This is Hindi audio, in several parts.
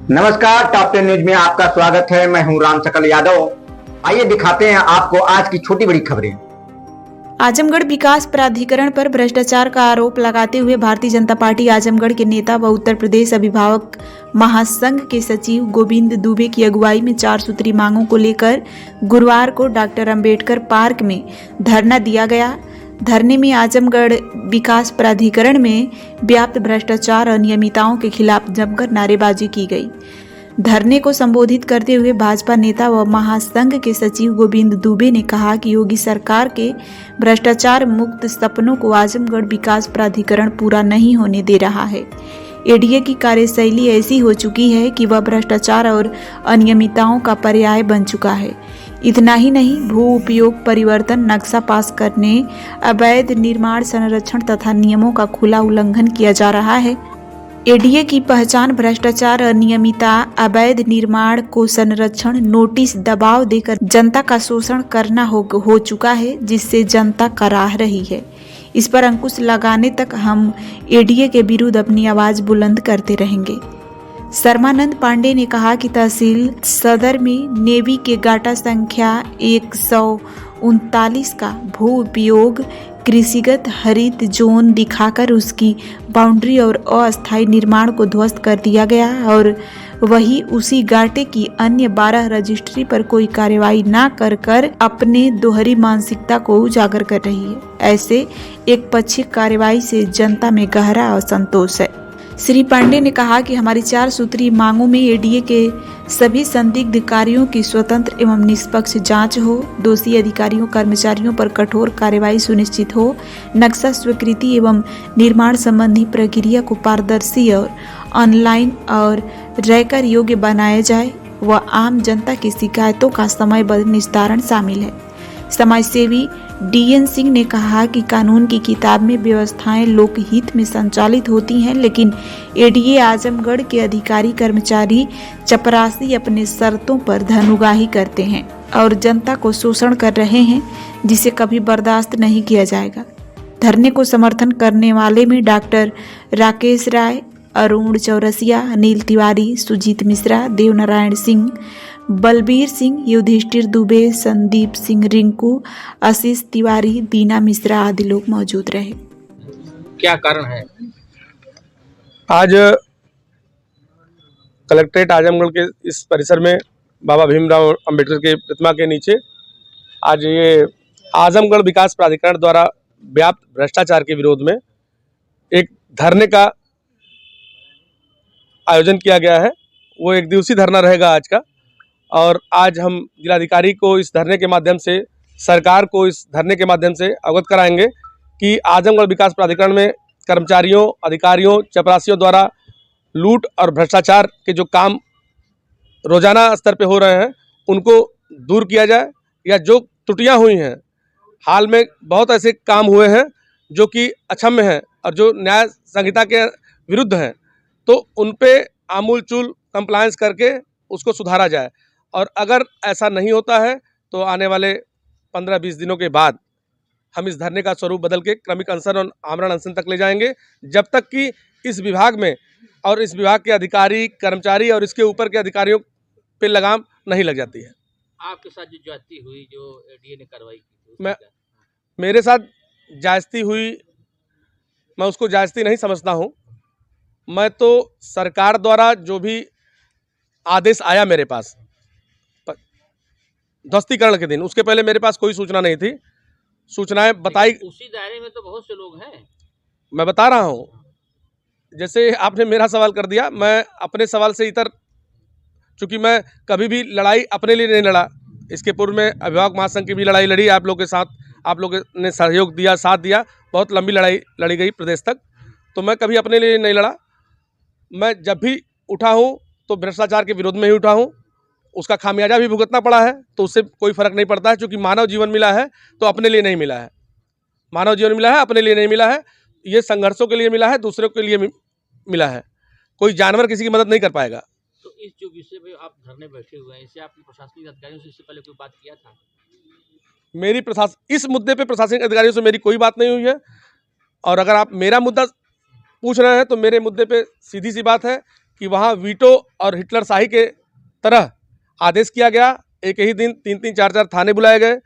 नमस्कार, टॉप 10 न्यूज में आपका स्वागत है। मैं हूं राम सकल यादव। आइए दिखाते हैं आपको आज की छोटी बड़ी खबरें। आजमगढ़ विकास प्राधिकरण पर भ्रष्टाचार का आरोप लगाते हुए भारतीय जनता पार्टी आजमगढ़ के नेता व उत्तर प्रदेश अभिभावक महासंघ के सचिव गोविंद दुबे की अगुवाई में 4 सूत्री मांगों को लेकर गुरुवार को डॉक्टर अंबेडकर पार्क में धरना दिया गया। धरने में आजमगढ़ विकास प्राधिकरण में व्याप्त भ्रष्टाचार और अनियमितताओं के खिलाफ जमकर नारेबाजी की गई। धरने को संबोधित करते हुए भाजपा नेता व महासंघ के सचिव गोविंद दुबे ने कहा कि योगी सरकार के भ्रष्टाचार मुक्त सपनों को आजमगढ़ विकास प्राधिकरण पूरा नहीं होने दे रहा है। एडीए की कार्यशैली ऐसी हो चुकी है कि वह भ्रष्टाचार और अनियमितताओं का पर्याय बन चुका है। इतना ही नहीं, भू उपयोग परिवर्तन नक्शा पास करने, अवैध निर्माण संरक्षण तथा नियमों का खुला उल्लंघन किया जा रहा है। एडीए की पहचान भ्रष्टाचार, अनियमितता, अवैध निर्माण को संरक्षण, नोटिस, दबाव देकर जनता का शोषण करना हो चुका है, जिससे जनता कराह रही है। इस पर अंकुश लगाने तक हम एडीए के विरुद्ध अपनी आवाज बुलंद करते रहेंगे। शर्मानंद पांडे ने कहा कि तहसील सदर में नेवी के गाटा संख्या 139 का भू उपयोग कृषिगत हरित जोन दिखाकर उसकी बाउंड्री और अस्थायी निर्माण को ध्वस्त कर दिया गया और वही उसी गाटे की अन्य 12 रजिस्ट्री पर कोई कार्रवाई न कर अपने दोहरी मानसिकता को उजागर कर रही है। ऐसे एक पक्षीय कार्रवाई से जनता में गहरा असंतोष है। श्री पांडे ने कहा कि हमारी 4 सूत्री मांगों में एडीए के सभी संदिग्ध कार्यों की स्वतंत्र एवं निष्पक्ष जांच हो, दोषी अधिकारियों कर्मचारियों पर कठोर कार्रवाई सुनिश्चित हो, नक्शा स्वीकृति एवं निर्माण संबंधी प्रक्रिया को पारदर्शी और ऑनलाइन और रहकर योग्य बनाया जाए व आम जनता की शिकायतों का समयबद्ध निस्तारण शामिल है। समाजसेवी डीएन सिंह ने कहा कि कानून की किताब में व्यवस्थाएं लोकहित में संचालित होती हैं, लेकिन एडीए आजमगढ़ के अधिकारी कर्मचारी चपरासी अपने शर्तों पर धनुगाही करते हैं और जनता को शोषण कर रहे हैं, जिसे कभी बर्दाश्त नहीं किया जाएगा। धरने को समर्थन करने वाले में डॉक्टर राकेश राय, अरुण चौरसिया, अनिल तिवारी, सुजीत मिश्रा, देवनारायण सिंह, बलबीर सिंह, युधिष्ठिर दुबे, संदीप सिंह रिंकू, आशीष तिवारी, दीना मिश्रा आदि लोग मौजूद रहे। क्या कारण है? आज कलेक्ट्रेट आजमगढ़ के इस परिसर में बाबा भीमराव अंबेडकर के प्रतिमा के नीचे आज ये आजमगढ़ विकास प्राधिकरण द्वारा व्याप्त भ्रष्टाचार के विरोध में एक धरने का आयोजन किया गया है। वो एक दिवसीय धरना रहेगा आज का, और आज हम जिलाधिकारी को इस धरने के माध्यम से, सरकार को इस धरने के माध्यम से अवगत कराएंगे कि आजमगढ़ विकास प्राधिकरण में कर्मचारियों, अधिकारियों, चपरासियों द्वारा लूट और भ्रष्टाचार के जो काम रोजाना स्तर पे हो रहे हैं उनको दूर किया जाए, या जो त्रुटियां हुई हैं, हाल में बहुत ऐसे काम हुए हैं जो कि अक्षम्य हैं और जो न्याय संहिता के विरुद्ध हैं, तो उन पे आमूलचूल कंप्लायंस करके उसको सुधारा जाए। और अगर ऐसा नहीं होता है तो आने वाले 15-20 दिनों के बाद हम इस धरने का स्वरूप बदल के क्रमिक अनशन और आमरण अनशन तक ले जाएंगे, जब तक कि इस विभाग में और इस विभाग के अधिकारी, कर्मचारी और इसके ऊपर के अधिकारियों पे लगाम नहीं लग जाती है। आपके साथ जो ज्यादती हुई, जो एडीए ने कार्रवाई की थी, मेरे साथ ज्यादती हुई, मैं उसको ज्यादती नहीं समझता हूँ। मैं तो सरकार द्वारा जो भी आदेश आया मेरे पास ध्वस्तीकरण के दिन, उसके पहले मेरे पास कोई सूचना नहीं थी। सूचनाएं बताई, उसी दायरे में तो बहुत से लोग हैं। मैं बता रहा हूँ, जैसे आपने मेरा सवाल कर दिया, मैं अपने सवाल से इतर, चूंकि मैं कभी भी लड़ाई अपने लिए नहीं लड़ा। इसके पूर्व में अभिभावक महासंघ की भी लड़ाई लड़ी, आप लोग के साथ, आप लोग ने सहयोग दिया, साथ दिया, बहुत लंबी लड़ाई लड़ी गई प्रदेश तक। तो मैं कभी अपने लिए नहीं लड़ा। मैं जब भी उठा हूँ तो भ्रष्टाचार के विरोध में ही उठा हूँ। उसका खामियाजा भी भुगतना पड़ा है, तो उससे कोई फर्क नहीं पड़ता है, क्योंकि मानव जीवन मिला है तो अपने लिए नहीं मिला है। मानव जीवन मिला है, अपने लिए नहीं मिला है। ये संघर्षों के लिए मिला है, दूसरों के लिए मिला है। कोई जानवर किसी की मदद नहीं कर पाएगा। तो इस जो विषय पे आप धरने बैठे हुए हैं, इससे आपने प्रशासनिक अधिकारियों से इससे पहले कोई बात किया था? मेरी इस मुद्दे पे प्रशासनिक अधिकारियों से मेरी कोई बात नहीं हुई है। और अगर आप मेरा मुद्दा पूछ रहे हैं तो मेरे मुद्दे पे सीधी सी बात है कि वहाँ वीटो और हिटलरशाही के तरह आदेश किया गया। एक ही दिन 3-3 4-4 थाने बुलाए गए,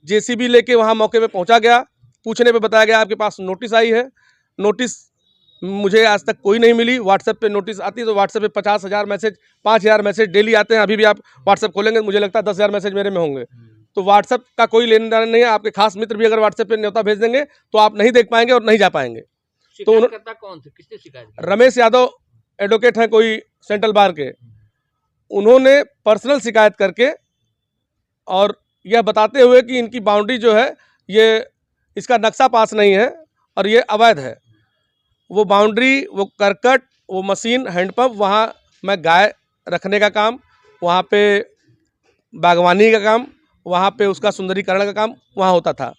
जेसीबी लेके वहाँ मौके पे पहुँचा गया। पूछने पे बताया गया आपके पास नोटिस आई है। नोटिस मुझे आज तक कोई नहीं मिली। व्हाट्सएप पे नोटिस आती है तो व्हाट्सएप पे 50,000 मैसेज, 5,000 मैसेज डेली आते हैं। अभी भी आप व्हाट्सएप खोलेंगे मुझे लगता है 10,000 मैसेज मेरे में होंगे। तो व्हाट्सएप का कोई लेन देन नहीं है। आपके खास मित्र भी अगर व्हाट्सएप पे न्योता भेज देंगे तो आप नहीं देख पाएंगे और नहीं जा पाएंगे। तो शिकायतकर्ता कौन थे, किसने शिकायत की? रमेश यादव एडवोकेट हैं कोई सेंट्रल बार के, उन्होंने पर्सनल शिकायत करके और यह बताते हुए कि इनकी बाउंड्री जो है ये इसका नक्शा पास नहीं है और ये अवैध है। वो बाउंड्री, वो करकट, वो मशीन, हैंडपंप, वहाँ मैं गाय रखने का काम, वहाँ पे बागवानी का काम, वहाँ पे उसका सुंदरीकरण का काम वहाँ होता था।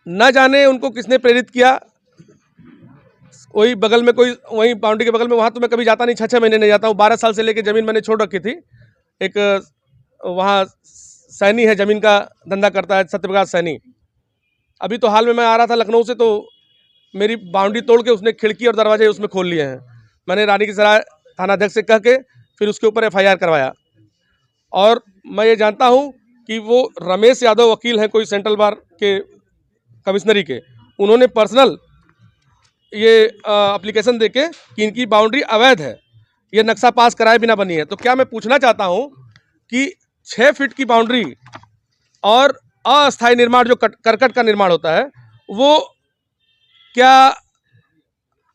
न जाने उनको किसने प्रेरित किया। वही बगल में कोई, वही बाउंड्री के बगल में, वहाँ तो मैं कभी जाता नहीं, 6-6 महीने नहीं जाता हूँ। 12 साल से लेके ज़मीन मैंने छोड़ रखी थी। एक वहाँ सैनी है, ज़मीन का धंधा करता है, सत्यप्रकाश सैनी। अभी तो हाल में मैं आ रहा था लखनऊ से, तो मेरी बाउंड्री तोड़ के उसने खिड़की और दरवाजे उसमें खोल लिए हैं। मैंने रानी की सराय थानाध्यक्ष से कह के फिर उसके ऊपर FIR करवाया। और मैं ये जानता हूँ कि वो रमेश यादव वकील हैं कोई सेंट्रल बार के कमिश्नरी के, उन्होंने पर्सनल ये एप्लीकेशन देके कि इनकी बाउंड्री अवैध है, ये नक्शा पास कराए बिना बनी है। तो क्या मैं पूछना चाहता हूँ कि 6 फीट की बाउंड्री और अस्थायी निर्माण जो करकट का निर्माण होता है, वो क्या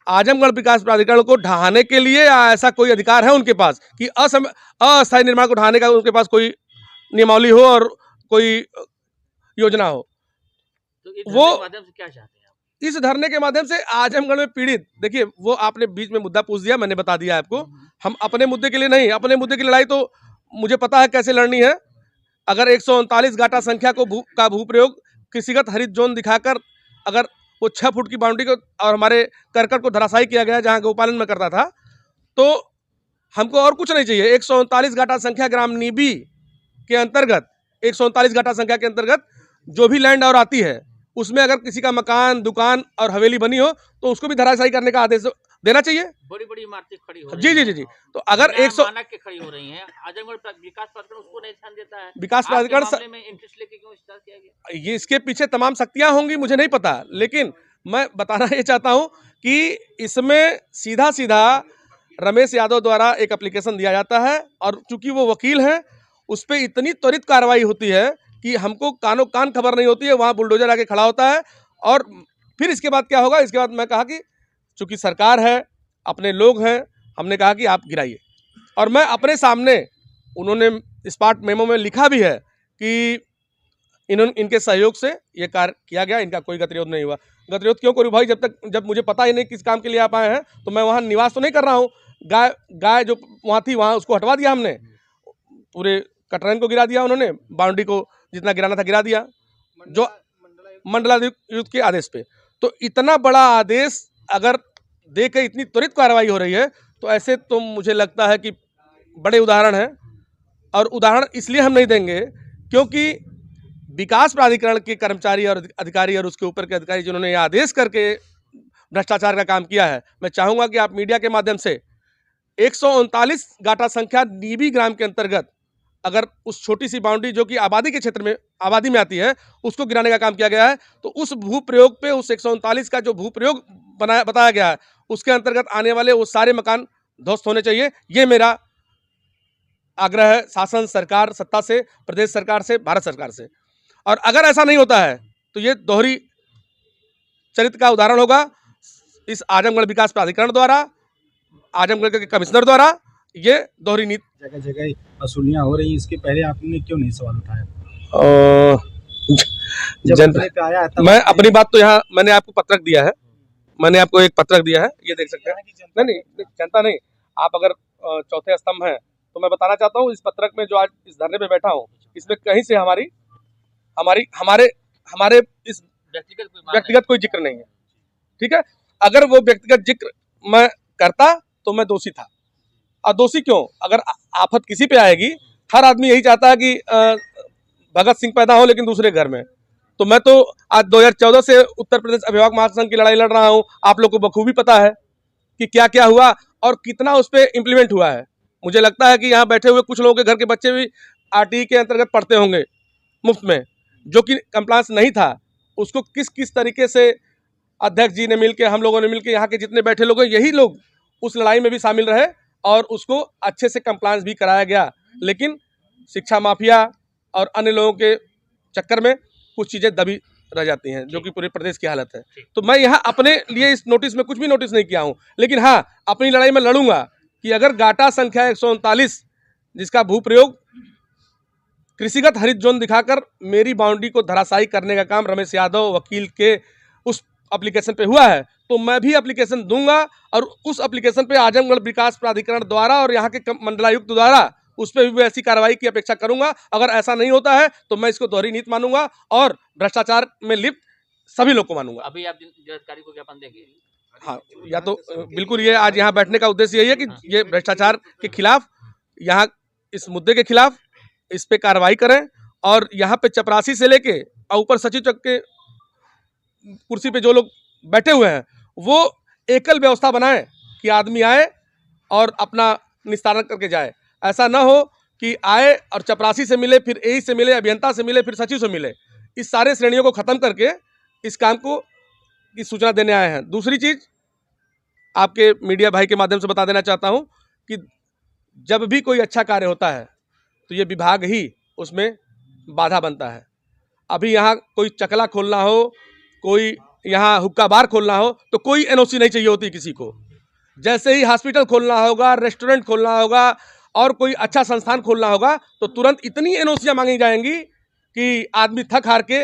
आजमगढ़ विकास प्राधिकरण को ढहाने के लिए या ऐसा कोई अधिकार है उनके पास कि अस्थायी निर्माण को ढहाने का उनके पास कोई नियमावली हो और कोई योजना हो? तो इस वो माध्यम से क्या चाहते हैं आप? इस धरने के माध्यम से आजमगढ़ में पीड़ित, देखिए वो आपने बीच में मुद्दा पूछ दिया, मैंने बता दिया आपको। हम अपने मुद्दे के लिए नहीं, अपने मुद्दे की लड़ाई तो मुझे पता है कैसे लड़नी है। अगर 139 गाटा संख्या को भू प्रयोग कृषिगत हरित जोन दिखाकर अगर वो 6 फुट की बाउंड्री को और हमारे करकट को धराशायी किया गया जहाँ गौपालन में करता था, तो हमको और कुछ नहीं चाहिए। 139 गाटा संख्या ग्राम नीबी के अंतर्गत, 139 गाटा संख्या के अंतर्गत जो भी लैंड और आती है उसमें अगर किसी का मकान, दुकान और हवेली बनी हो तो उसको भी धराशायी करने का आदेश देना चाहिए। बड़ी बड़ी इमारतें खड़ी हो जी रही जी जी जी। तो अगर 100 मानक के खड़ी हो रही हैं, आजमगढ़ विकास प्राधिकरण उसको नहीं ध्यान देता है। विकास प्राधिकरण मामले में इंटरेस्ट लेके क्यों स्टार्ट किया गया? ये इसके पीछे तमाम शक्तियां होंगी, मुझे नहीं पता, लेकिन मैं बताना ये चाहता हूं कि इसमें सीधा सीधा रमेश यादव द्वारा एक एप्लीकेशन दिया जाता है और चूंकि वो वकील हैं उस पर इतनी त्वरित कार्रवाई होती है कि हमको कानो कान खबर नहीं होती है। वहाँ बुलडोजर आके खड़ा होता है और फिर इसके बाद क्या होगा? इसके बाद मैं कहा कि चूंकि सरकार है, अपने लोग हैं, हमने कहा कि आप गिराइए। और मैं अपने सामने, उन्होंने स्पार्ट मेमो में लिखा भी है कि इनके सहयोग से ये कार्य किया गया, इनका कोई गतिरोध नहीं हुआ। गतिरोध क्यों करूँ भाई? जब मुझे पता ही नहीं किस काम के लिए आप आए हैं, तो मैं वहाँ निवास तो नहीं कर रहा हूँ। गाय जो वहाँ थी वहाँ उसको हटवा दिया हमने, पूरे कटरन को गिरा दिया उन्होंने, बाउंड्री को जितना गिराना था गिरा दिया, जो मंडलायुक्त के आदेश पे। तो इतना बड़ा आदेश अगर दे के इतनी त्वरित कार्रवाई हो रही है तो ऐसे तो मुझे लगता है कि बड़े उदाहरण हैं। और उदाहरण इसलिए हम नहीं देंगे क्योंकि विकास प्राधिकरण के कर्मचारी और अधिकारी और उसके ऊपर के अधिकारी जिन्होंने ये आदेश करके भ्रष्टाचार का काम किया है, मैं चाहूँगा कि आप मीडिया के माध्यम से 139 गाटा संख्या नीबी ग्राम के अंतर्गत अगर उस छोटी सी बाउंड्री जो कि आबादी के क्षेत्र में, आबादी में आती है, उसको गिराने का काम किया गया है, तो उस भू प्रयोग पे, उस 139 का जो भू प्रयोग बताया गया है, उसके अंतर्गत आने वाले वो सारे मकान ध्वस्त होने चाहिए। ये मेरा आग्रह है शासन, सरकार, सत्ता से, प्रदेश सरकार से, भारत सरकार से। और अगर ऐसा नहीं होता है तो ये दोहरी चरित्र का उदाहरण होगा इस आजमगढ़ विकास प्राधिकरण द्वारा, आजमगढ़ के कमिश्नर द्वारा। ये दोहरी नीति जगह जगह वसूलियां हो रही, इसके पहले आपने क्यों नहीं सवाल उठाया? पे आया मैं अपनी बात तो यहाँ मैंने आपको पत्रक दिया है, मैंने आपको एक पत्रक दिया है, ये देख सकते हैं। नहीं, जनता नहीं, आप अगर चौथे स्तंभ हैं तो मैं बताना चाहता हूँ इस पत्रक में जो आज इस धरने पे बैठा हूँ, इसमें कहीं से हमारे इस व्यक्तिगत कोई जिक्र नहीं है। ठीक है, अगर वो व्यक्तिगत जिक्र मैं करता तो मैं दोषी था। और दोषी क्यों? अगर आफत किसी पे आएगी, हर आदमी यही चाहता है कि भगत सिंह पैदा हो लेकिन दूसरे घर में। तो मैं तो आज 2014 से उत्तर प्रदेश अभिभावक महासंघ की लड़ाई लड़ रहा हूँ। आप लोग को बखूबी पता है कि क्या क्या हुआ और कितना उस पर इम्प्लीमेंट हुआ है। मुझे लगता है कि यहाँ बैठे हुए कुछ लोगों के घर के बच्चे भी आरटीई के अंतर्गत पढ़ते होंगे मुफ्त में, जो कि कंप्लायंस नहीं था। उसको किस किस तरीके से अध्यक्ष जी ने मिलकर, हम लोगों ने मिलकर, यहाँ के जितने बैठे लोग हैं, यही लोग उस लड़ाई में भी शामिल रहे और उसको अच्छे से कंप्लायंस भी कराया गया। लेकिन शिक्षा माफिया और अन्य लोगों के चक्कर में कुछ चीज़ें दबी रह जाती हैं, जो कि पूरे प्रदेश की हालत है। तो मैं यहाँ अपने लिए इस नोटिस में कुछ भी नोटिस नहीं किया हूँ, लेकिन हाँ, अपनी लड़ाई में लड़ूंगा कि अगर गाटा संख्या 139 जिसका भूप्रयोग कृषिगत हरित जोन दिखाकर मेरी बाउंड्री को धराशायी करने का काम रमेश यादव वकील के उस एप्लीकेशन पे हुआ है, तो मैं भी एप्लीकेशन दूंगा और उस एप्लीकेशन पे आजमगढ़ विकास प्राधिकरण द्वारा और यहाँ के मंडलायुक्त द्वारा उस पर भी ऐसी कार्रवाई की अपेक्षा करूंगा। अगर ऐसा नहीं होता है तो मैं इसको दोहरी नीति मानूंगा और भ्रष्टाचार में लिप्त सभी लोग को मानूंगा। अभी आप जिलाधिकारी को ज्ञापन देंगे? हाँ, या तो बिल्कुल, ये आज यहाँ बैठने का उद्देश्य यही है कि ये भ्रष्टाचार के खिलाफ, यहाँ इस मुद्दे के खिलाफ इस पे कार्रवाई करें और यहाँ पे चपरासी से लेके और ऊपर सचिव तक के कुर्सी पे जो लोग बैठे हुए हैं वो एकल व्यवस्था बनाएं कि आदमी आए और अपना निस्तारण करके जाए। ऐसा ना हो कि आए और चपरासी से मिले, फिर एई से मिले, अभियंता से मिले, फिर सचिव से मिले। इस सारे श्रेणियों को खत्म करके इस काम को की सूचना देने आए हैं। दूसरी चीज़ आपके मीडिया भाई के माध्यम से बता देना चाहता हूं कि जब भी कोई अच्छा कार्य होता है तो ये विभाग ही उसमें बाधा बनता है। अभी यहाँ कोई चकला खोलना हो, कोई यहाँ हुक्का बार खोलना हो तो कोई एनओसी नहीं चाहिए होती किसी को। जैसे ही हॉस्पिटल खोलना होगा, रेस्टोरेंट खोलना होगा और कोई अच्छा संस्थान खोलना होगा तो तुरंत इतनी एनओसियाँ मांगी जाएंगी कि आदमी थक हार के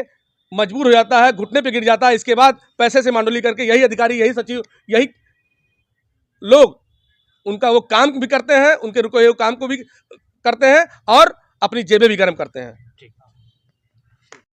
मजबूर हो जाता है, घुटने पे गिर जाता है। इसके बाद पैसे से मांडोली करके यही अधिकारी, यही सचिव, यही लोग उनका वो काम भी करते हैं, उनके रुके हुए काम को भी करते हैं और अपनी जेबें भी गर्म करते हैं।